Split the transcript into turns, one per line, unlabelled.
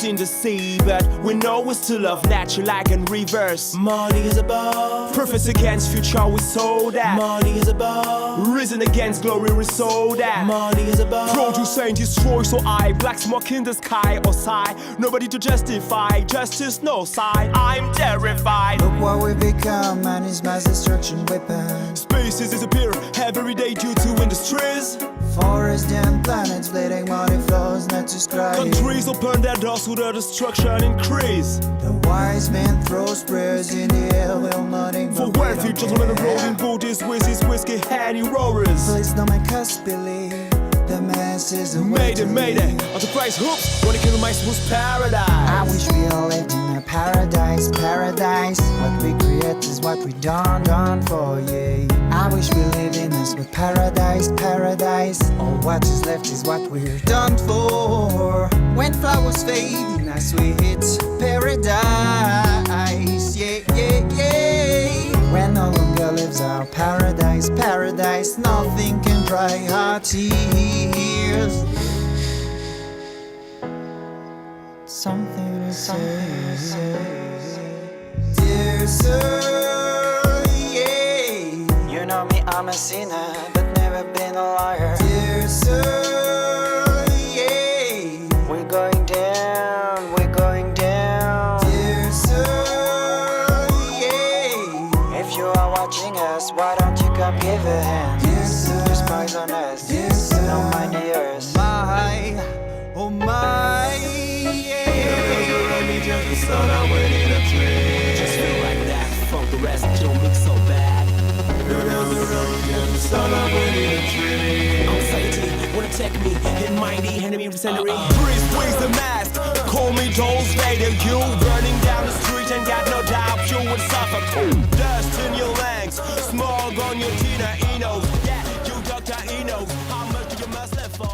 in the sea, but we know we still love nature like in reverse. Money is above. Profits against future, we saw that. Money is above. Reason against glory, we saw that. Money is above. Produce and destroy, so I black smoke in the sky or sigh. Nobody to justify, justice no side. I'm terrified.
Look what we become, man, is mass destruction weapon.
Species disappear every day due to industries.
Forests and planets bleeding, money flows, not to cry.
Countries open their doors to the destruction increase.
The wise man throws prayers in the air, will nothing
for
but
wealthy gentlemen rolling booties, whiskey, handy rollers.
Please don't make us believe the masses are
Mayday, on the price hoops, when it came to my smooth paradise.
I wish we all lived in a paradise. What we create is what we done for, yeah. I wish we lived in a smooth paradise. All what is left is what we're done for. When flowers fade, as we hit paradise, yeah. When no longer lives our paradise, nothing can dry our tears. Something to say, dear sir, yeah. You know me, I'm a sinner, but never been a liar. Dear sir, yeah. We're going down. Dear sir, yeah. If you are watching us, why don't you come give a hand? Dear sir, there's spies on us. Dear sir, no mind yours. Oh my, yeah. Just feel like that, fuck the rest, don't look so bad. Anxiety, wanna attack me, hit mighty, enemy of the scenery. Breeze, the mask, call me Joel's Vader. You running down the street and got no doubt you would suffer. Dust in your legs, smog on your Tina Enos. Yeah, you Dr. Enos, how much do you must live for?